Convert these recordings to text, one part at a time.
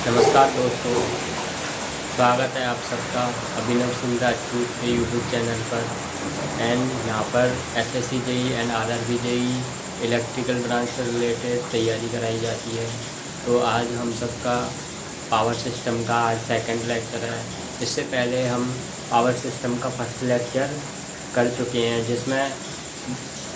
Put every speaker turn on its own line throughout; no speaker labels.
नमस्कार दोस्तों, स्वागत है आप सबका अभिनव सिंह राजपूत के यूट्यूब चैनल पर। एंड यहाँ पर SSC JE and RRB JE electrical branch से रिलेटेड तैयारी कराई जाती है। तो आज हम सबका पावर सिस्टम का आज सेकंड लेक्चर है। इससे पहले हम पावर सिस्टम का फर्स्ट लेक्चर कर चुके हैं, जिसमें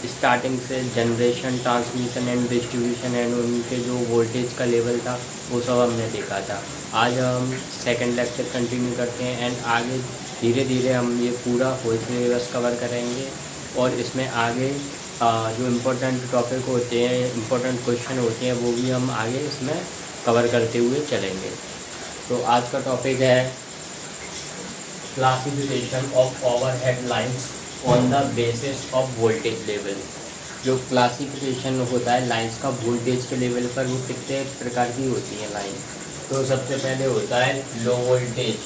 स्टार्टिंग से generation, transmission and distribution and उनके जो वोल्टेज का लेवल था वो सब हमने देखा था। आज हम सेकंड लेक्चर कंटिन्यू करते हैं एंड आगे धीरे धीरे हम ये पूरा होल सिलेबस कवर करेंगे। और इसमें आगे जो इम्पोर्टेंट टॉपिक होते हैं, इम्पोर्टेंट क्वेश्चन होते हैं, वो भी हम आगे इसमें कवर करते हुए चलेंगे। तो आज का टॉपिक है classification of overhead lines on the basis of voltage level. जो क्लासिफिकेशन होता है लाइंस का वोल्टेज के लेवल पर, वो कितने प्रकार की होती है लाइन। तो सबसे पहले होता है लो वोल्टेज।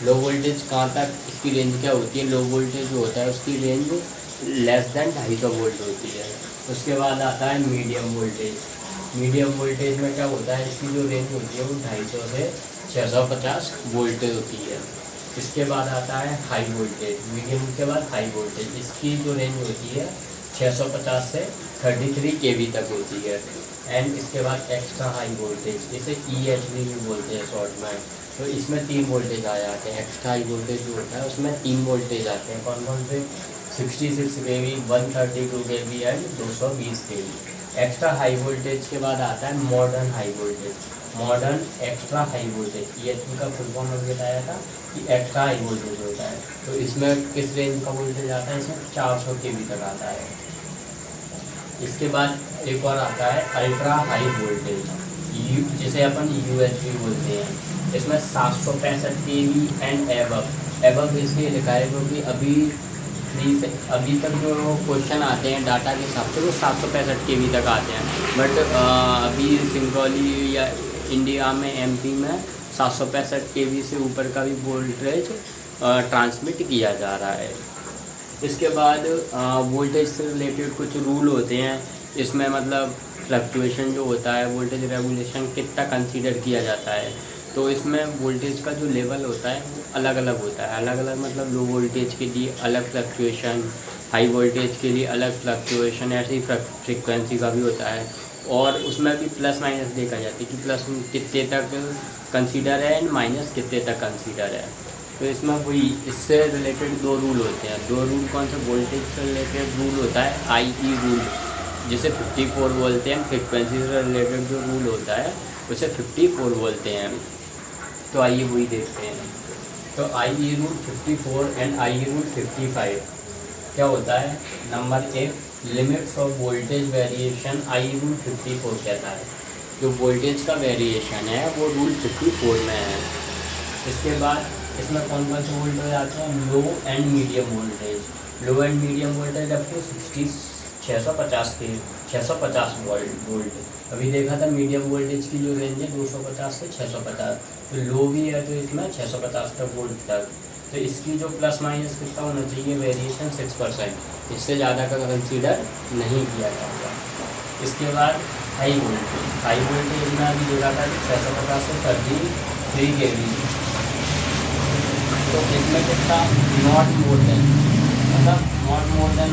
लो वोल्टेज कहाँ तक, इसकी रेंज क्या होती है? लो वोल्टेज जो होता है उसकी रेंज लेस देन 250 वोल्ट होती है। उसके बाद आता है मीडियम वोल्टेज। मीडियम वोल्टेज में क्या होता है, इसकी जो रेंज होती है वो 250 से 650 वोल्ट होती है। इसके बाद आता है हाई वोल्टेज। मीडियम के बाद हाई वोल्टेज, इसकी जो रेंज होती है 650 से 33 kV तक होती है। एंड इसके बाद एक्स्ट्रा हाई वोल्टेज, इसे EHV भी बोलते हैं शॉर्ट में। तो इसमें 3 वोल्टेज आ जाते हैं। एक्स्ट्रा हाई वोल्टेज जो होता है उसमें 3 वोल्टेज आते हैं। कौन कौन से? 66 kV, 132 kV and 220 kV। Extra high voltage के बाद आता है modern high voltage. Modern extra high voltage, EHV का फुल फॉर्म मैंने बताया था कि एक्स्ट्रा हाई वोल्टेज होता है। तो इसमें किस रेंज का वोल्टेज आता है? इसमें 400 kV तक आता है। इसके बाद एक और आता है अल्ट्रा हाई वोल्टेज, जिसे अपन UHV बोलते हैं। इसमें 765 kV एंड एबव इसलिए लिखा है क्योंकि अभी तक जो क्वेश्चन आते हैं डाटा के हिसाब से वो 765 kV तक आते हैं। बट अभी सिंगरौली या इंडिया में MP में 765 kV से ऊपर का भी वोल्टेज ट्रांसमिट किया जा रहा है। इसके बाद वोल्टेज से रिलेटेड कुछ रूल होते हैं। इसमें मतलब फ्लक्चुएशन जो होता है, वोल्टेज रेगुलेशन कितना कंसीडर किया जाता है। तो इसमें वोल्टेज का जो लेवल होता है वो अलग अलग होता है। अलग अलग मतलब लो वोल्टेज के लिए अलग फ्लक्चुएशन, हाई वोल्टेज के लिए अलग फ्लक्चुएशन, ऐसे ही फ्रिक्वेंसी का भी होता है। और उसमें भी प्लस माइनस देखा जाता है कि प्लस कितने तक कंसीडर है एंड माइनस कितने तक कंसीडर है। तो इसमें वही इससे रिलेटेड 2 रूल होते हैं। 2 रूल कौन सा? वोल्टेज से रिलेटेड रूल होता है IE रूल, जिसे 54 बोलते हैं। फ्रिक्वेंसी से रिलेटेड जो रूल होता है उसे 54 बोलते हैं। तो आइए वही देखते हैं। तो IE rule 54 and IE rule 55 क्या होता है? Number 1, limits of voltage variation IE rule 54 कहता है। जो वोल्टेज का वेरिएशन है वो रूल 54 में है। इसके बाद इसमें कौन कौन से वोल्टेज आते हैं? Low and medium voltage. Low and medium voltage up to 650 volt. अभी देखा था मीडियम वोल्टेज की जो रेंज है 250 से 650। तो लो भी है तो इसमें 650 तक वोल्ट तक। तो इसकी जो प्लस माइनस कितना होना चाहिए? वेरिएशन 6%। इससे ज़्यादा का कंसीडर नहीं किया जाता। इसके बाद हाई वोल्टेज। हाई वोल्टेज में अभी देखा था कि 650 से 33 kV। तो इसमें कितना? नॉट मोर देन, मतलब नॉट मोर देन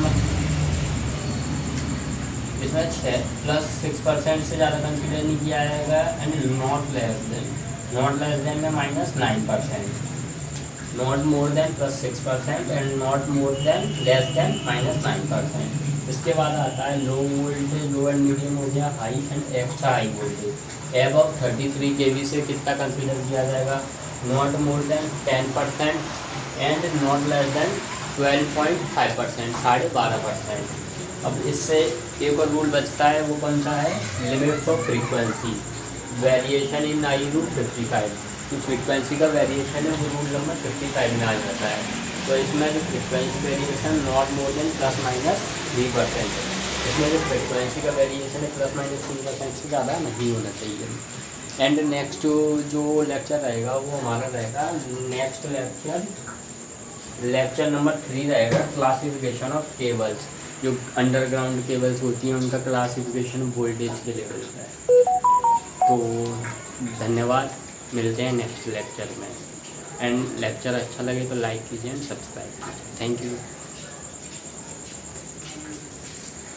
इसमें 6+6% से ज़्यादा कंसीडर नहीं किया जाएगा। एंड नॉट लेस देन में -9%। Not more than +6% and not more than less than -9%। इसके बाद आता है low voltage. Low and medium हो गया। High and extra high voltage. Above 33 kV से कितना कंसीडर किया जाएगा? Not more than 10% and not less than 12.5%, 12.5%। अब इससे एक और रूल बचता है, वो कौन सा है? Limits of frequency variation in IE rule 55। तो फ्रीक्वेंसी का वेरिएशन है वो रूल नंबर 55 में आ जाता है। तो इसमें जो frequency variation not more than +-3% है। इसमें जो फ्रीक्वेंसी का वेरिएशन है +-3% से ज़्यादा नहीं होना चाहिए। एंड नेक्स्ट जो लेक्चर रहेगा वो हमारा रहेगा नेक्स्ट लेक्चर नंबर 3 रहेगा क्लासिफिकेशन ऑफ केबल्स। जो अंडरग्राउंड केबल्स होती हैं उनका क्लासिफिकेशन वोल्टेज के लेवल पे है। तो धन्यवाद। मिलते हैं नेक्स्ट लेक्चर में। एंड लेक्चर अच्छा लगे तो लाइक कीजिए एंड सब्सक्राइब कीजिए। Thank you.